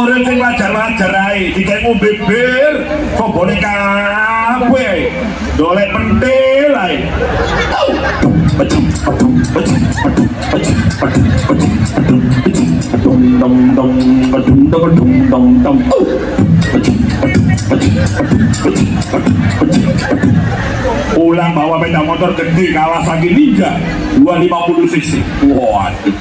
murid sing wajar-wajar ae, dikek bibir, kok boleh kabeh. Golek pentil ae. Pulang bawa sepeda motor gede Kawasaki Ninja 250 cc. Waduh.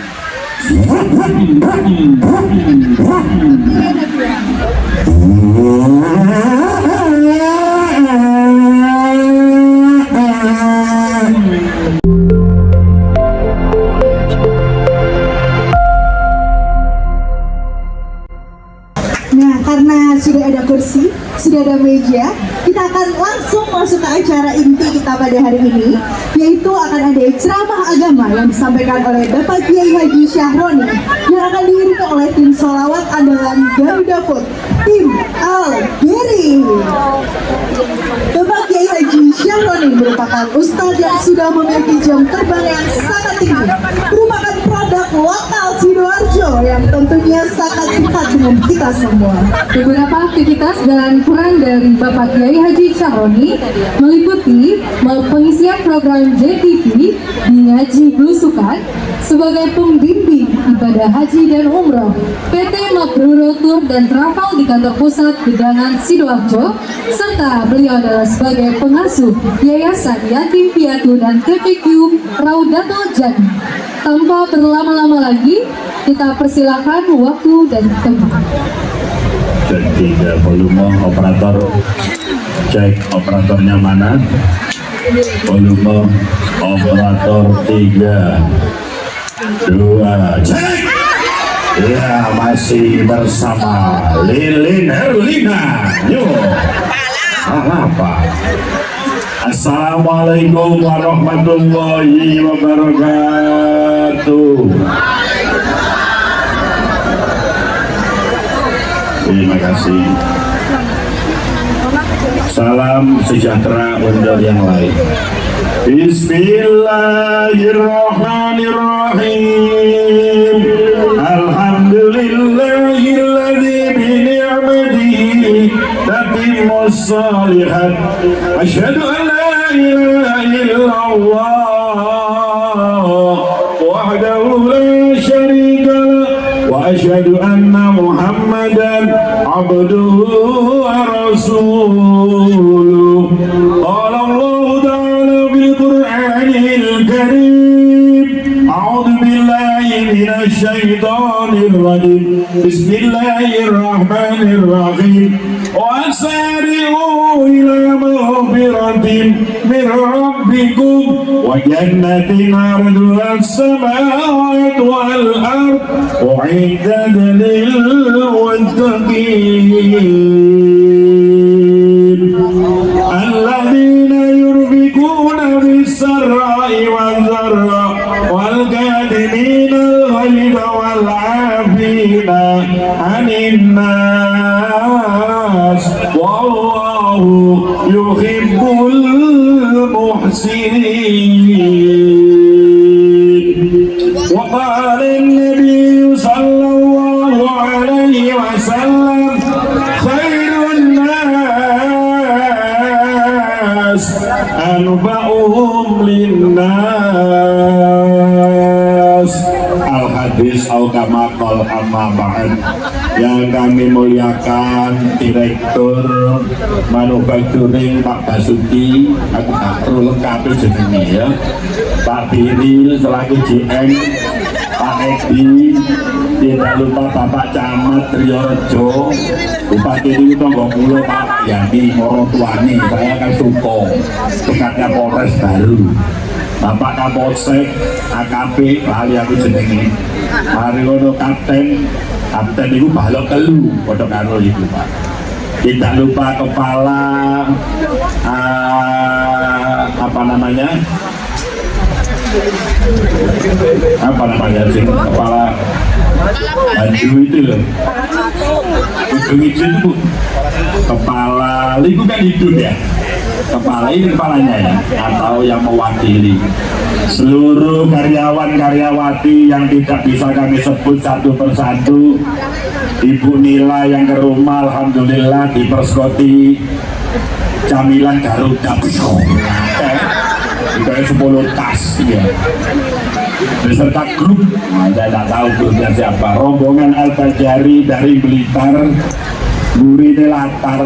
Nah, karena sudah ada kursi, sudah ada meja, kita akan langsung masuk ke acara inti kita pada hari ini, yaitu akan ada ceramah agama yang disampaikan oleh Bapak Kiai Haji Syahroni yang akan diiringi oleh tim sholawat andalan Garuda Food, tim Al-Geri. Bapak Kiai Haji Syahroni merupakan ustadz yang sudah memiliki jam terbang yang sangat tinggi, merupakan produk lokal Sidoarjo yang tentunya sangat dekat dengan kita semua. Beberapa aktivitas dan peran dari Bapak Kiai Haji Syahroni meliputi pengisian program JTV di Haji Belusukan sebagai pembimbing ibadah haji dan umroh PT Mabruro Tour dan Travel di kantor pusat Gedangan Sidoarjo, serta beliau adalah sebagai pengasuh Yayasan Yatim Piatu dan TPQ Raudatul Jannah. Tanpa berlama-lama lagi, kita persilakan waktu dan tempat. Jadi volume operator, cek operatornya mana? Volume operator 3 2 cek. Ya, masih bersama Lilin Herlina. Yuk. Apa? Assalamualaikum warahmatullahi wabarakatuh. Terima kasih. Salam sejahtera untuk yang lain. Bismillahirrahmanirrahim. Alhamdulillahilladzi bi ni'matihi tatimmus shalihat. Asyhadu an la ilaha illallah wahdahu la syarika lah wa asyhadu anna Muhammadan abduhu wa rasuluh. Qala Allah ta'ala bil Qur'anil Karim. A'udzu billahi minasy syaithanir rajim. Bismillahirrahmanirrahim. Wasari'u ila maghfiratin min rabbikum wa jannatin 'arduha as-samawati wal ard u'iddat lil muttaqin alladzina yunfiquna bis-sarra'i wadh-dharra wal kadhimina al-ghayza wal 'afina 'anil nas wallahu yuhibbul muhsinin. Wa qala an-nabiy sallallahu alaihi wasallam khairun nas anfa'uhum linnas. Al-hadis al-kamakol amma ba'd. Yang kami muliakan Direktur Manufacturing Pak Basuki, aku tak perlu lengkap jenenge ya, Pak Biril selaku GM, Pak Edi, tidak lupa Bapak Camat Triorejo, Bupati ini Tonggo Pulo Pak Yani Morotuani, saya kan Suko, dekatnya Polres Baru, Bapak Kapolsek, AKP, lali aku jenenge, Mariono Kapten itu balok telu, foto karo itu Pak. Tidak lupa kepala apa namanya sih, kepala baju itu loh, hidung itu kepala itu kan hidup ya, kepala ini kepalanya ya, atau yang mewakili seluruh karyawan-karyawati yang tidak bisa kami sebut satu persatu. Ibu Nila yang ke rumah alhamdulillah diperskoti camilan Garuda itu 10 tas ya, beserta grup, saya tak tahu grupnya siapa, rombongan Al-Bajari dari Blitar, Gurine Latar.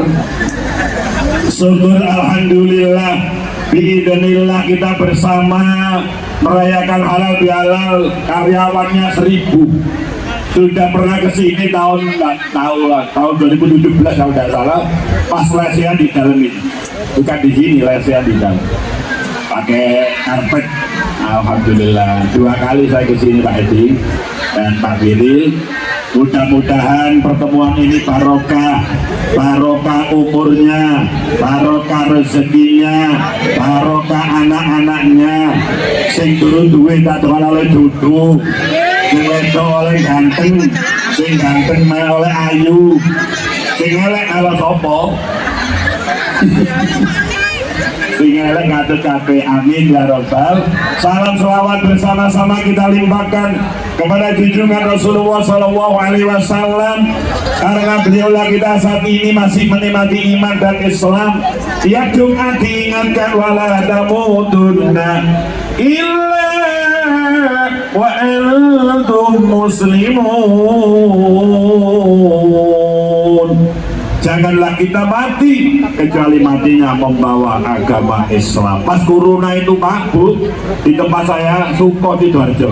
Syukur alhamdulillah, biidznillah kita bersama merayakan halal bihalal, karyawannya 1000. Sudah pernah kesini tahun 2017 kalau tidak salah, pas lesehan di dalam ini, bukan di sini, lesehan di dalam, pakai karpet. Alhamdulillah 2 kali saya kesini Pak Edi dan Pak Biril. Mudah-mudahan pertemuan ini barokah, barokah umurnya, barokah rezekinya, barokah anak-anaknya. Sing durung duwe tak doan oleh duduk, sing wedok oleh ganteng, sing ganteng meh oleh ayu, sing elek ala sapa? Sing elek ngadeg kabeh. Amin ya robbal. Salam selawat bersama-sama kita limpahkan kepada junjungan Rasulullah Sallallahu Alaihi Wasallam, karena beliaulah kita saat ini masih menikmati iman dan Islam. Tiap Jumat diingatkan wala tamutunna illa wa antum muslimun. Janganlah kita mati kecuali matinya membawa agama Islam. Pas corona itu Pak Bu, di tempat saya Suko Sidoarjo,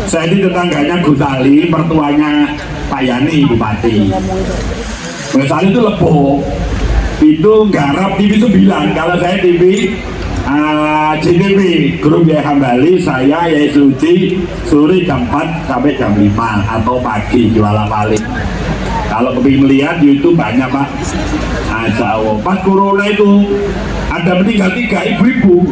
saya ini tetangganya Gus Ali, mertuanya Pak Yani Bupati. Gus Ali itu Lebo, itu garap TV 9, kalau saya TV JTV, grup ya kembali, saya Yesudi sore jam 4 sampai jam 5 atau pagi jualan balik. Kalau kepingin melihat YouTube banyak Pak. Pas corona itu ada meninggal 3 ibu-ibu.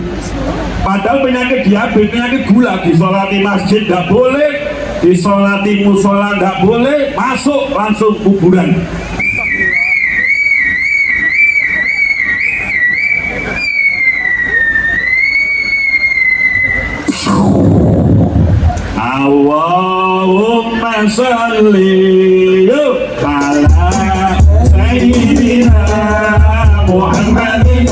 Padahal penyakit diabetes, penyakit gula, disolati masjid tidak boleh, disolati musola tidak boleh, masuk langsung kuburan. Allahumma sholli ala sayyidina Muhammadin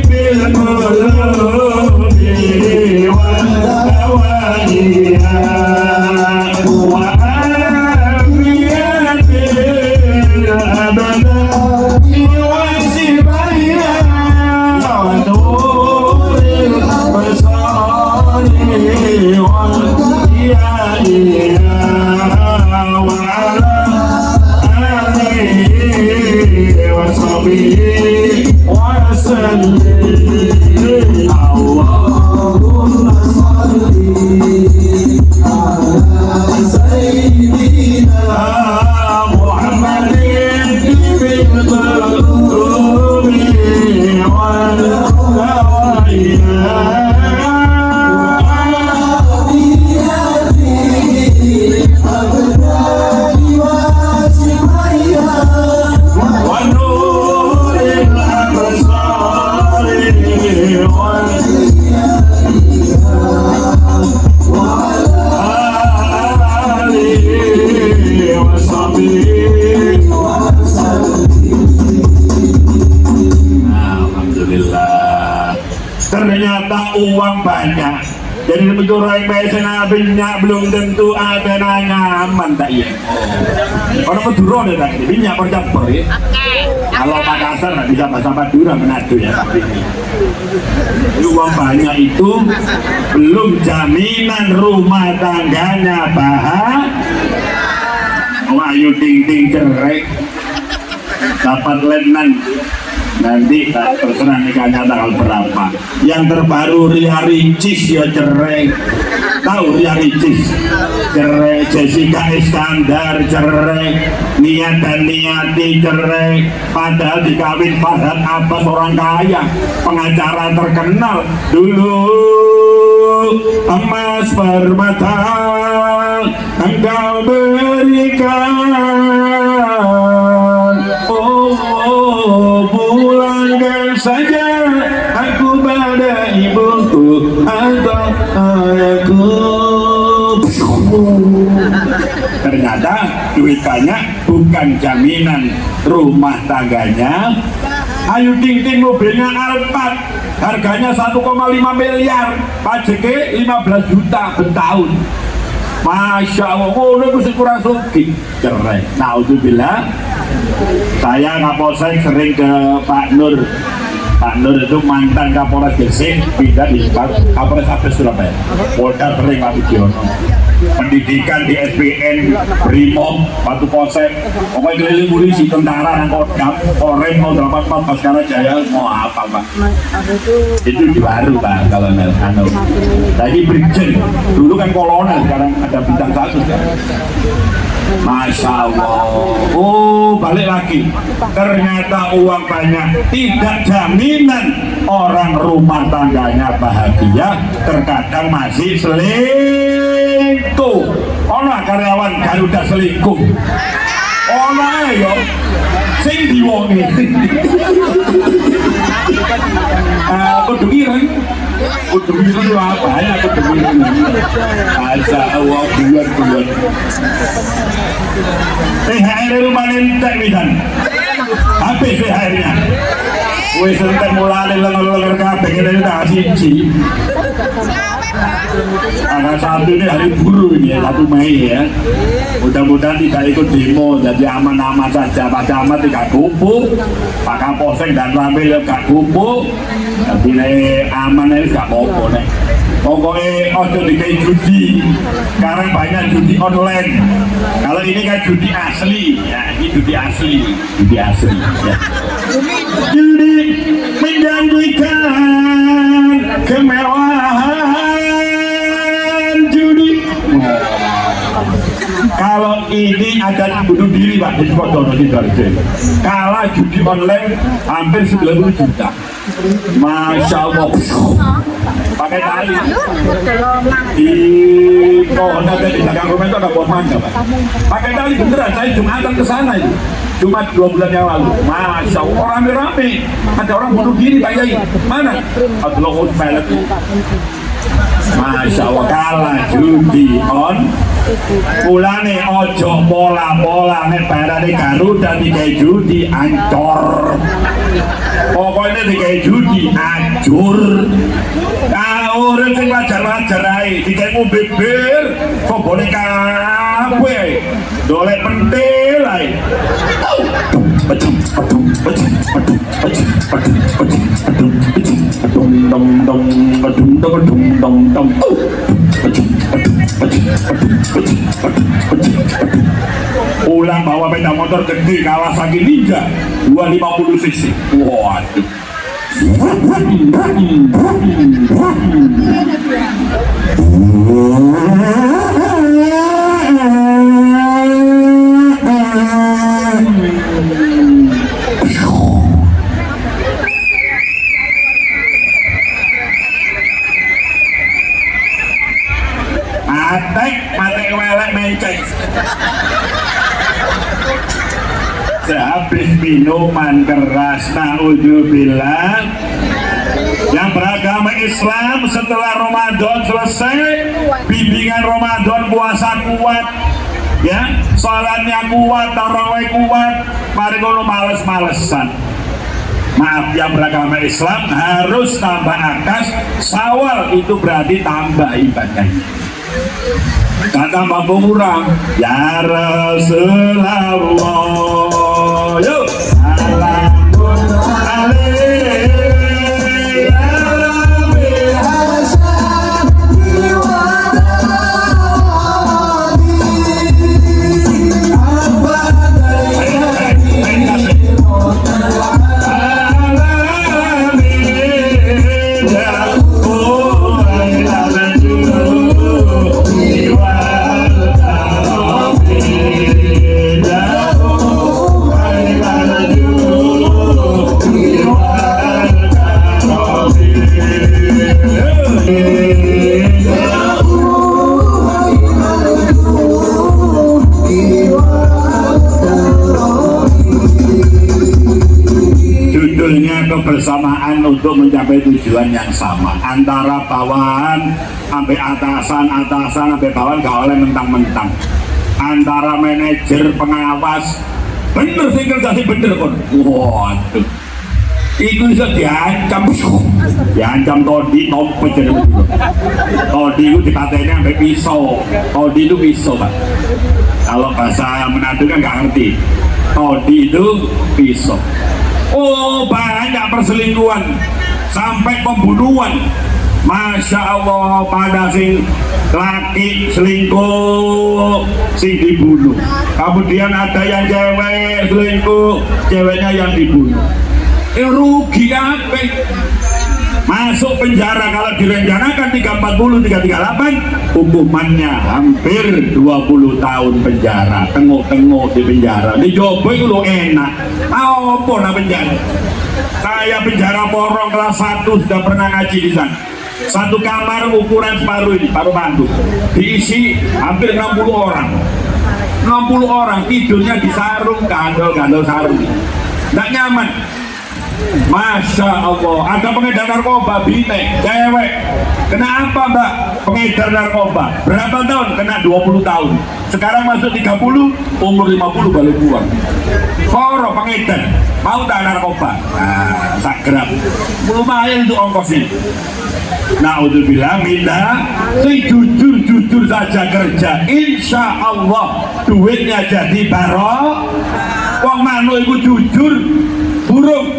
bil qulubi wal awaliya wa afiyatil abada wa sibaya wa nuril basari wa ternyata uang banyak, jadi mencurai pesena minyak belum tentu ada nyaman tak iya. Orang Madura deh tadi minyak percampur ya. Kalau Makassar nggak bisa bahasa Madura, Manado ya. Tapi uang banyak itu belum jaminan rumah tangganya ayo ting-ting cerai, dapat lenan. Nanti terserah nikahnya tanggal berapa. Yang terbaru Ria Ricis ya cerai. Tahu Ria Ricis? Cerai. Jessica Iskandar cerai. Niat dan Niati cerai. Padahal dikawin Farhad Abbas, orang kaya, pengacara terkenal. Dulu emas permata engkau berikan, pulangkan saja aku pada ibuku atau ayahku. Ternyata duit banyak bukan jaminan rumah tangganya. Ayu Ting Ting mobilnya Alphard, harganya 1,5 miliar, pajaknya 15 juta bertahun. Masya Allah, oh ini kurang suki, cerai. Naudzubillah. Saya Kapolsek sering ke Pak Nur. Pak Nur itu mantan Kapolres Gresik, pindah di Kapolres Abes Surabaya. Polda sering Pak Budiono. Pendidikan di SPN, Brimob, Batu Polsek, pokoknya keliling polisi, tentara, Kodam, Korem, mau 84, Baskara Jaya, mau apa Pak? Itu di baru Pak, kalau anu. Tadi Brigjen, dulu kan kolonel, sekarang ada bintang 1 kan? Masya Allah. Oh, balik lagi. Ternyata uang banyak tidak jaminan orang rumah tangganya bahagia. Terkadang masih selingkuh. Ono karyawan Garuda selingkuh. Ono ayo sing diwongi. Kudu ireng. Kudu ireng apa ya kudu ireng. Masya Allah bulan-bulan. THR rumah nentek misan. Habis THR-nya. Wis entek mulane lenger-lenger kabeh ngene tak siji. Tanggal 1 ini hari buruh ini ya, 1 Mei ya. Mudah-mudahan tidak ikut demo, jadi aman-aman saja. Pak Camat tidak gubuk, Pak Kapolsek dan Ramil tidak gubuk. Jadi aman ini gak apa-apa nih. Pokoknya ojo dikai judi. Sekarang banyak judi online. Kalau ini kan judi asli, ya ini judi asli, judi asli. Ya. Judi menjanjikan kemewahan judi. Kalau ini ada bunuh diri Pak di Kodono di Garden. Kalah judi online hampir 90 juta. Masya Allah. Pakai tali di pohon ada di belakang rumah itu ada pohon mangga Pak. Pakai tali beneran, saya Jumatan ke sana itu. Jumat 2 bulan yang lalu. Masya Allah, orang rame. Ada orang bunuh diri Pak Yai. Mana? Abdullah Hussein. Masya Allah, kalah judi on. Pulane ojo pola-pola nek barane Garuda dikai judi ancor. Pokoknya dikai judi ajur. Urip sing wajar-wajar ae, dikai beber, kok boleh kabeh. Dolek pentil ae. Ulang bawa sepeda motor gede Kawasaki Ninja 250 cc. Waduh. Matek welek menceng. Sehabis minuman keras, naudzubillah, yang beragama Islam setelah Ramadan selesai, bimbingan Ramadan puasa kuat, ya, sholatnya kuat, tarawih kuat, mari kalau males-malesan. Maaf, yang beragama Islam harus tambah akas. Syawal itu berarti tambah ibadahnya. Tak tambah kurang. Ya Rasulullah, yuk salamun alaih ya Rabbil hasyami wa kebersamaan untuk mencapai tujuan yang sama antara bawahan sampai atasan sampai bawahan gak oleh mentang-mentang. antara manajer pengawas bener sih kerja sih bener kon. Waduh, itu bisa diancam Todi tompet jadi begitu. Todi itu dipatahin sampai pisau. Todi itu pisau pak. Kalau bahasa Manado kan nggak ngerti. Todi itu pisau. Oh banyak perselingkuhan sampai pembunuhan. Masya Allah, pada sing laki selingkuh sing dibunuh, kemudian ada yang cewek selingkuh, ceweknya yang dibunuh. Rugi apa? Masuk penjara kalau direncanakan 340 338, hukumannya hampir 20 tahun penjara. Tengok-tengok di penjara di Jobo itu lo enak apa nah penjara. Saya penjara Porong kelas 1 sudah pernah ngaji di sana. Satu kamar ukuran separuh ini, paruh mantu, diisi hampir 60 orang. 60 orang tidurnya di sarung, gandol sarung. Nggak nyaman. Masya Allah, ada pengedar narkoba, bine, cewek. Kenapa mbak? Pengedar narkoba. Berapa tahun? Kena 20 tahun. Sekarang masuk 30, umur 50 baru keluar. Koro pengedar, mau tak narkoba? Nah, sagrab. Lumayan itu ongkosnya. Naudzubillah minta, jujur saja kerja, insya Allah duitnya jadi barok. Wong manu itu jujur, burung.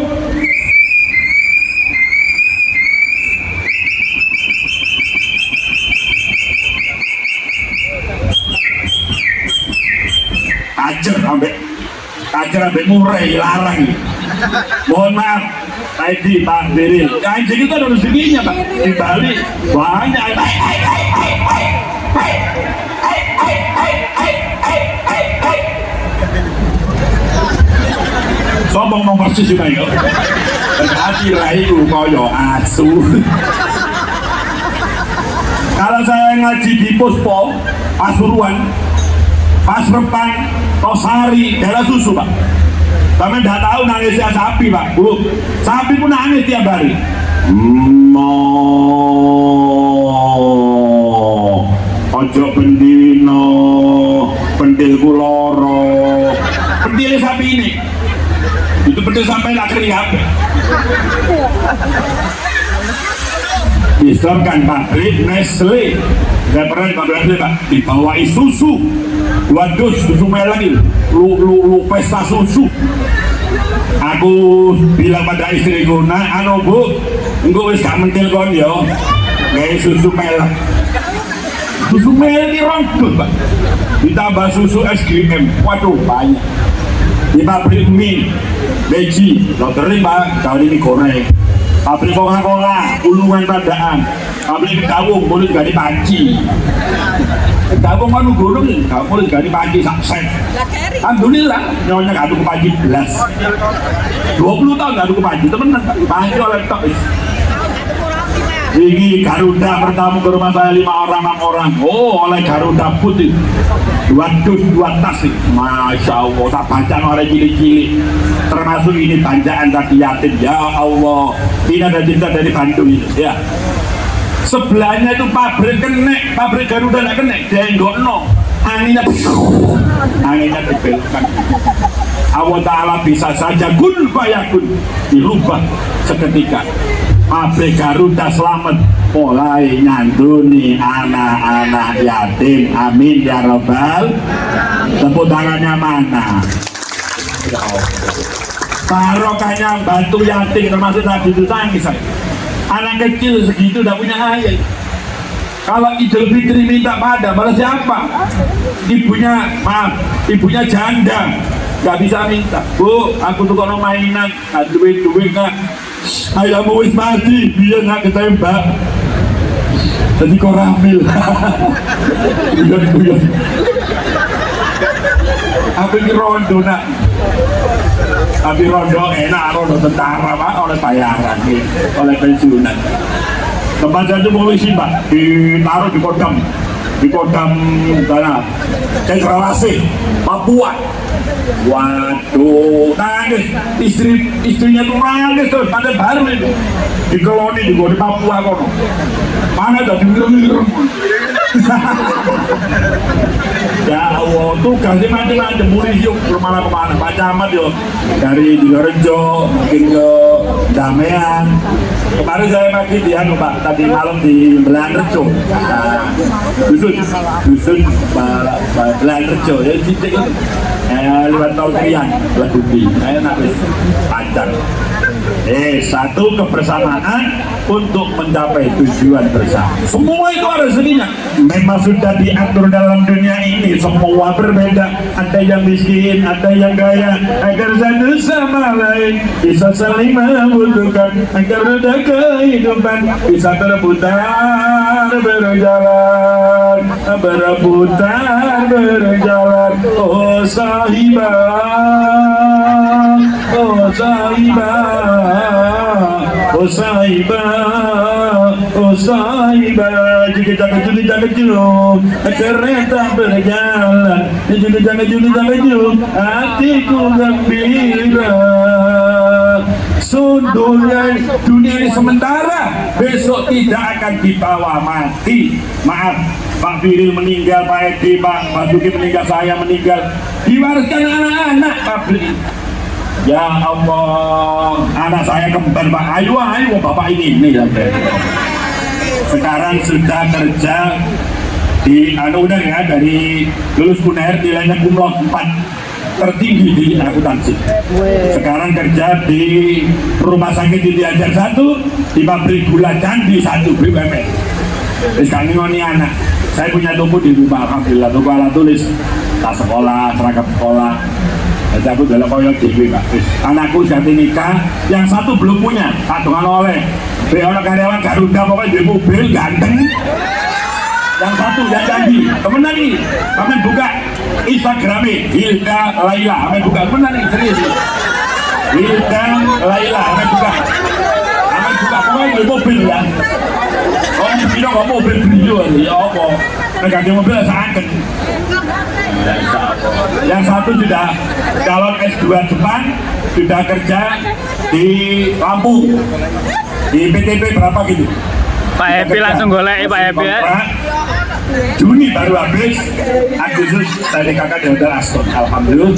Ajar ambek murai larang. Mohon maaf tadi Pak Beril, anjing itu ada rezekinya Pak di Bali banyak. Sombong mau persis juga ya. Berarti raiku koyo asu. Kalau saya ngaji di Puspo Pasuruan, Pasrepan, Tosari, daerah susu Pak. Kami tidak tahu nangisnya sapi Pak, Bu. Sapi pun nangis tiap hari. Ojo pendino, pendil kuloro, pendil sapi ini. Itu pendil sampai nak keringat. Distorkan pabrik Nestle. Saya pernah di pabrik Nestle Pak, dibawai susu. Waduh, susu merah ini, lu pesta susu. Aku bilang pada istriku, nah anu bu, engkau wis gak mentil kon yo, kayak susu merah. Susu merah ini ronggut Pak, ditambah susu SGM, waduh banyak. Di pabrik mie, beji, loterin Pak, tahun ini goreng. Pabrik Coca-Cola, Ulungan Padaan, pabrik Gawung, mulut gak dipanci. Gawung kan gunung, mulut gak dipanci, sukses. Alhamdulillah, nyonya gak tuku panci belas. 20 tahun gak tuku panci, temen panci oleh tok. Ini Garuda bertamu ke rumah saya 5 orang, 6 orang. Oh, oleh Garuda putih. 2 dus, 2 tas sih. Masya Allah, tak bancaan oleh cilik-cilik. Termasuk ini banjaan tadi yatim. Ya Allah, ini ada cinta dari Bandung ini. Ya. Sebelahnya itu pabrik kenek, pabrik Garuda nggak kenek, jenggokno. Anginnya dibelokkan. Allah Ta'ala bisa saja kun fayakun, dirubah seketika. Pabrik Garuda selamat mulai nyanduni anak-anak yatim. Amin ya Rabbal. Tepuk tangannya mana? Barokahnya bantu yatim, termasuk tadi itu tangis. Anak kecil segitu udah punya ayah. Kalau Idul Fitri minta pada malah siapa? Ibunya janda, nggak bisa minta. Bu, aku tuh kalau mainan, duit nggak. Ayahmu wis mati, biar nggak ketembak. Jadi kau ramil. Guyon. Aku ini rondo nak. Tapi rondo enak, rondo tentara Pak, oleh bayaran, oleh pensiunan. Tempat saya itu polisi Pak, ditaruh di Kodam mana? Cendrawasih, Papua. Waduh, nangis, istrinya tuh nangis terus, pada baru itu di koloni di Papua kono. Mana ada di Ya Allah, tugasnya macam-macam, mulai yuk kemana-kemana, Pak Camat yuk dari Digorejo mungkin ke Damean. Kemarin saya pagi di Pak, tadi malam di Belanrejo. Nah, dusun Belanrejo ya titik lewat tol Krian, lewat Budi. Enak wis panjang. Satu kebersamaan untuk mencapai tujuan bersama. Semua itu ada seninya. Memang sudah diatur dalam dunia ini. Semua berbeda. Ada yang miskin, ada yang kaya. Agar satu sama lain bisa saling membutuhkan. Agar roda kehidupan bisa terputar berjalan, berputar berjalan. Oh sahibah, oh sahibah, oh sahibah, oh sahibah. Jika jangan kereta berjalan. Jika jangan hatiku gembira. So, dunia ini sementara, besok tidak akan dibawa mati. Maaf, Pak Firil meninggal, Pak Edi, Pak Basuki meninggal, saya meninggal, diwariskan anak-anak Pak Firil. Ya Allah, anak saya kembar Pak, ayo Bapak ini sekarang sudah kerja di UNER ya, dari lulus UNER nilainya kumlot 4 tertinggi di akuntansi. Sekarang kerja di rumah sakit di Ajar 1, di pabrik gula Candi 1 BUMN. Sekarang ngoni anak, saya punya toko di rumah, alhamdulillah, toko alat tulis, tas sekolah, seragam sekolah. Jadi aku dalam koyok dewi Pak. Anakku jadi nikah, yang satu belum punya, patungan oleh. Orang karyawan Garuda pokoknya di mobil ganteng. Yang satu yang janji, temenan nih, kami buka Instagramnya Hilda Laila, kami buka, temenan nih, serius. Hilda Laila, kami buka pokoknya di mobil ya. Kalau di bidang nggak mobil beliau, ya apa? Mereka di mobil seakan. Yang satu sudah calon S2 Jepang, sudah kerja di Lampung, di PTP berapa gitu. Pak Happy langsung golek Pak Happy ya. Juni baru habis, Agustus dari kakak di Hotel Aston, alhamdulillah.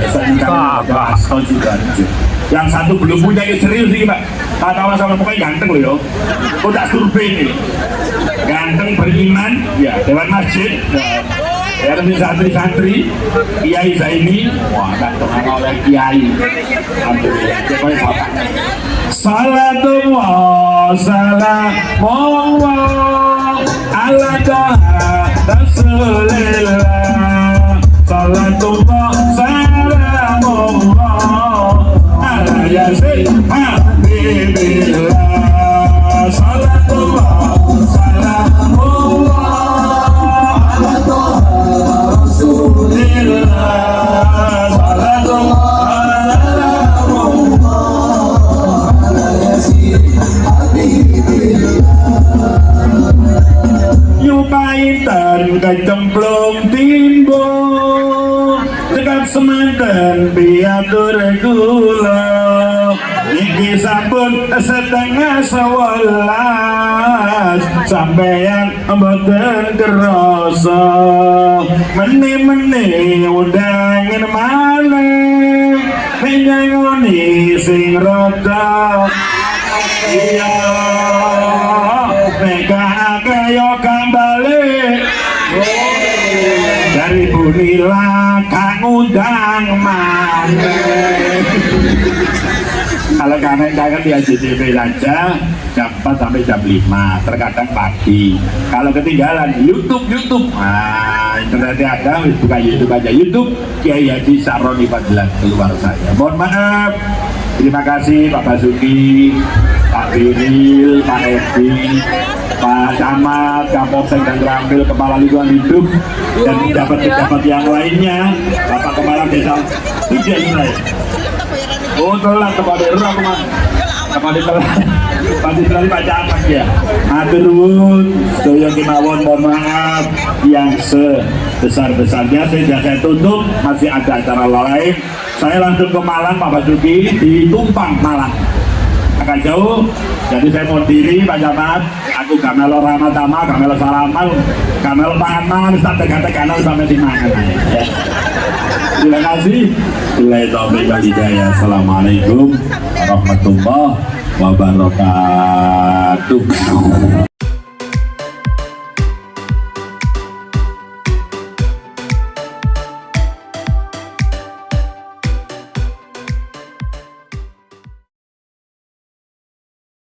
Saya nikah di Hotel Aston juga. Yang satu belum punya, ini serius sih Pak. Kata sama pokoknya ganteng loh yo. Kok tak survei ini. Ganteng beriman, ya Dewan Masjid. Ya nanti santri-santri, Kiai Zaini, wah ganteng oleh Kiai. Alhamdulillah, pokoknya bapak. Salatullah, salamullah ala taha Rasulillah. Salatullah, salamullah ala yasin habibillah. Salatullah, salamullah ala taha Rasulillah. Salatullah, nyupaitan kecemplung timbo dekat semanten piatur gula. Iki sampun setengah 11 sampeyan mboten kerasa. Meni-meni undangan malih menyangoni sing rada. Iya mega kaya kembali dari Bunila kang undang maneh. Kalau kangen-kangen di AJTV saja jam 4 sampai jam 5, terkadang pagi. Kalau ketinggalan YouTube. Nah, internetnya ada, buka YouTube aja. YouTube Kiai Haji Saroni Fadilah keluar saya. Mohon maaf. Terima kasih Pak Basuki, Pak Firil, Pak Edi, Pak Camat, Kapolsek dan Rambil, Kepala Lingkungan Hidup, dan pejabat-pejabat yang lainnya, Bapak Kepala Desa Tujuan saya. Oh telat kepada Pak Pak Camat ya. Matur nuwun, sedaya kemawon mohon maaf yang sebesar-besarnya. Saya tutup, masih ada acara lain. Saya langsung ke Malang Pak Basuki, di Tumpang Malang. agak jauh. Jadi saya mau diri Pak Camat. Aku gak melo ramah-tamah, gak melo salaman, gak melo pangan-pangan, tak tekan-tekan sampai di mangan. Terima kasih. Billahi taufiq wal hidayah. Assalamualaikum warahmatullahi wabarakatuh.